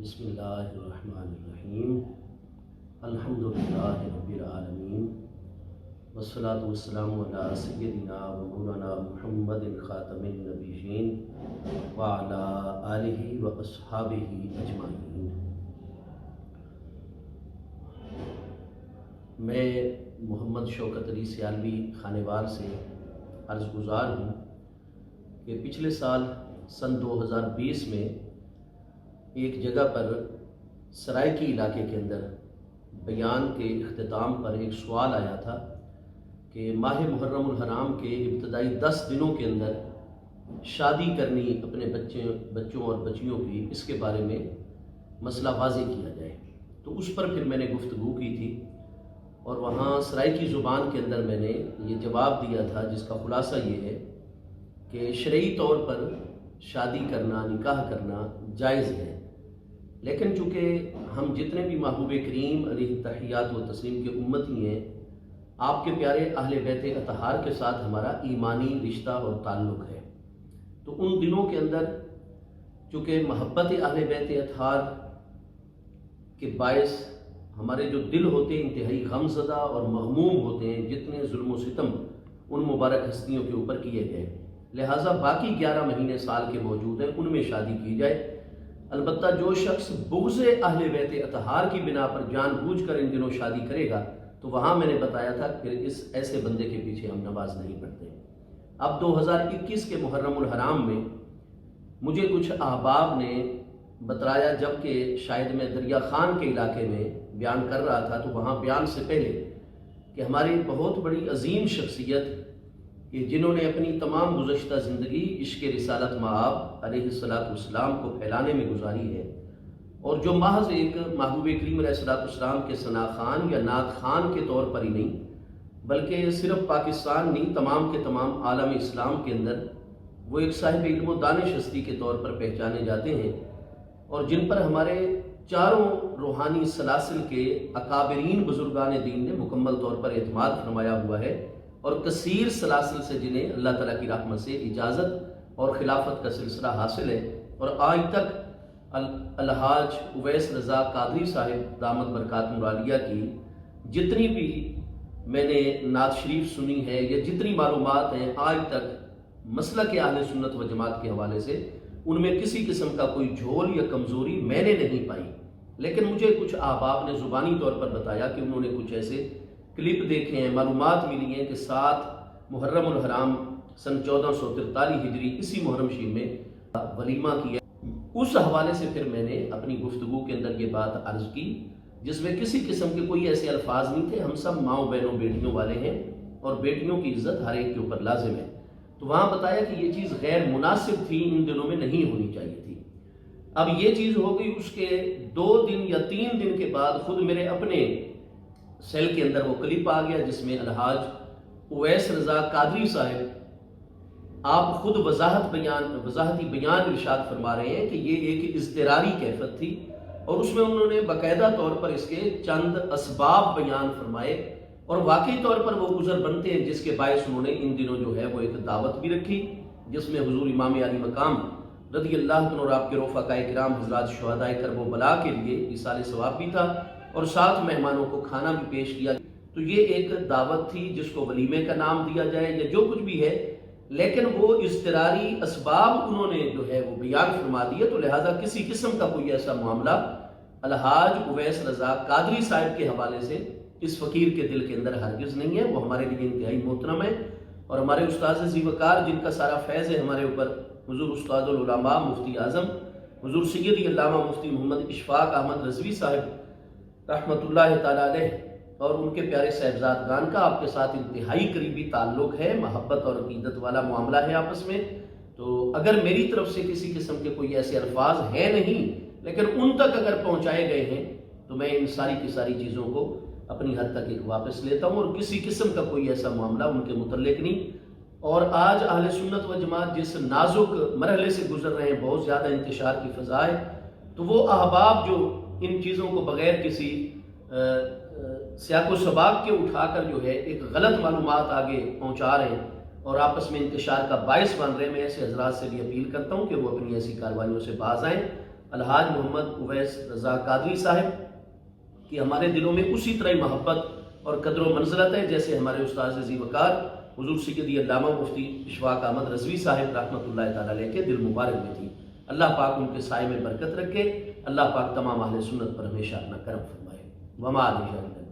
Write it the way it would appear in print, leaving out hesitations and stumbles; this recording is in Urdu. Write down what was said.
بسم اللہ الرحمن الرحیم الحمدللہ رب العالمین والصلاة والسلام علی سیدنا و مولانا محمد خاتم النبیین وعلی آلہ و اصحابہ اجمعین۔ میں محمد شوکت علی سیالوی خانیوال سے عرض گزار ہوں کہ پچھلے سال سن 2020 میں ایک جگہ پر سرائکی علاقے کے اندر بیان کے اختتام پر ایک سوال آیا تھا کہ ماہ محرم الحرام کے ابتدائی 10 دنوں کے اندر شادی کرنی اپنے بچوں اور بچیوں کی، اس کے بارے میں مسئلہ واضح کیا جائے۔ تو اس پر پھر میں نے گفتگو کی تھی اور وہاں سرائکی زبان کے اندر میں نے یہ جواب دیا تھا، جس کا خلاصہ یہ ہے کہ شرعی طور پر شادی کرنا، نکاح کرنا جائز ہے، لیکن چونکہ ہم جتنے بھی محبوب کریم علیہ تحیات و تسلیم کے امتی ہیں، آپ کے پیارے اہل بیت اطہار کے ساتھ ہمارا ایمانی رشتہ اور تعلق ہے، تو ان دنوں کے اندر چونکہ محبت اہل بیت اطہار کے باعث ہمارے جو دل ہوتے ہیں انتہائی غم زدہ اور مغموم ہوتے ہیں، جتنے ظلم و ستم ان مبارک ہستیوں کے اوپر کیے گئے، لہٰذا باقی 11 مہینے سال کے موجود ہیں، ان میں شادی کی جائے۔ البتہ جو شخص بغض اہل بیت اطہار کی بنا پر جان بوجھ کر ان دنوں شادی کرے گا، تو وہاں میں نے بتایا تھا کہ اس ایسے بندے کے پیچھے ہم نماز نہیں پڑھتے۔ اب 2021 کے محرم الحرام میں مجھے کچھ احباب نے بترایا، جب کہ شاید میں دریا خان کے علاقے میں بیان کر رہا تھا، تو وہاں بیان سے پہلے کہ ہماری بہت بڑی عظیم شخصیت کہ جنہوں نے اپنی تمام گزشتہ زندگی عشق رسالت مآب علیہ السلام کو پھیلانے میں گزاری ہے، اور جو محض ایک محبوب کریم علیہ السلام کے ثنا خان یا نعت خان کے طور پر ہی نہیں، بلکہ صرف پاکستان نہیں، تمام کے تمام عالم اسلام کے اندر وہ ایک صاحب علم و دانش ہستی کے طور پر پہچانے جاتے ہیں، اور جن پر ہمارے چاروں روحانی سلاسل کے اکابرین بزرگان دین نے مکمل طور پر اعتماد فرمایا ہوا ہے، اور کثیر سلاسل سے جنہیں اللہ تعالیٰ کی رحمت سے اجازت اور خلافت کا سلسلہ حاصل ہے، اور آج تک الحاج اویس رضا قادری صاحب دامت برکاتہ العالیہ کی جتنی بھی میں نے نعت شریف سنی ہے یا جتنی معلومات ہیں آج تک مسلک اہل سنت و جماعت کے حوالے سے، ان میں کسی قسم کا کوئی جھول یا کمزوری میں نے نہیں پائی۔ لیکن مجھے کچھ احباب نے زبانی طور پر بتایا کہ انہوں نے کچھ ایسے کلپ دیکھے ہیں، معلومات ملی ہیں کہ 7 محرم الحرام سن 1443 ہجری اسی محرم شریف میں ولیمہ کیا۔ اس حوالے سے پھر میں نے اپنی گفتگو کے اندر یہ بات عرض کی، جس میں کسی قسم کے کوئی ایسے الفاظ نہیں تھے، ہم سب ماؤں بہنوں بیٹیوں والے ہیں اور بیٹیوں کی عزت ہر ایک کے اوپر لازم ہے۔ تو وہاں بتایا کہ یہ چیز غیر مناسب تھی، ان دنوں میں نہیں ہونی چاہیے تھی۔ اب یہ چیز ہو گئی، اس کے 2 دن یا 3 دن کے بعد خود میرے اپنے سیل کے اندر وہ کلپ آ گیا، جس میں الحاج اویس رضا قادری صاحب آپ خود وضاحتی بیان ارشاد فرما رہے ہیں کہ یہ ایک اضطراری کیفیت تھی، اور اس میں انہوں نے باقاعدہ طور پر اس کے چند اسباب بیان فرمائے، اور واقعی طور پر وہ گزر بنتے ہیں، جس کے باعث انہوں نے ان دنوں جو ہے وہ ایک دعوت بھی رکھی، جس میں حضور امام علی مقام رضی اللہ عنہ اور آپ کے رفقائے کرام حضرات شہدائے کرب و بلا کے لیے ایصال ثواب بھی تھا، اور ساتھ مہمانوں کو کھانا بھی پیش کیا۔ تو یہ ایک دعوت تھی جس کو ولیمے کا نام دیا جائے یا جو کچھ بھی ہے، لیکن وہ اضطراری اسباب انہوں نے جو ہے وہ بیان فرما دیے، تو لہٰذا کسی قسم کا کوئی ایسا معاملہ الحاج اویس رضا قادری صاحب کے حوالے سے اس فقیر کے دل کے اندر ہرگز نہیں ہے۔ وہ ہمارے لیے انتہائی محترم ہے، اور ہمارے استاذ ذی وقار جن کا سارا فیض ہے ہمارے اوپر، حضور استاد العلماء مفتی اعظم حضور سیدی علامہ مفتی محمد اشفاق احمد رضوی صاحب رحمۃ اللہ تعالیٰ علیہ، اور ان کے پیارے صاحبزادگان کا آپ کے ساتھ انتہائی قریبی تعلق ہے، محبت اور عقیدت والا معاملہ ہے آپس میں۔ تو اگر میری طرف سے کسی قسم کے کوئی ایسے الفاظ ہیں نہیں، لیکن ان تک اگر پہنچائے گئے ہیں، تو میں ان ساری کی ساری چیزوں کو اپنی حد تک ایک واپس لیتا ہوں، اور کسی قسم کا کوئی ایسا معاملہ ان کے متعلق نہیں۔ اور آج اہل سنت و جماعت جس نازک مرحلے سے گزر رہے ہیں، بہت زیادہ انتشار کی فضا ہے، تو وہ احباب جو ان چیزوں کو بغیر کسی سیاق و سباق کے اٹھا کر جو ہے ایک غلط معلومات آگے پہنچا رہے ہیں اور آپس میں انتشار کا باعث بن رہے ہیں، میں ایسے حضرات سے بھی اپیل کرتا ہوں کہ وہ اپنی ایسی کاروائیوں سے باز آئیں۔ الحاج محمد اویس رضا قادری صاحب کہ ہمارے دلوں میں اسی طرح محبت اور قدر و منزلت ہے جیسے ہمارے استاذ ذی وقار حضور سیدی علامہ مفتی اشفاق احمد رضوی صاحب رحمۃ اللہ تعالیٰ علیہ کے دل مبارک میں تھی۔ اللہ پاک ان کے سائے میں برکت رکھے، اللہ پاک تمام اہل سنت پر ہمیشہ اپنا کرم فرمائے۔ وما علیہ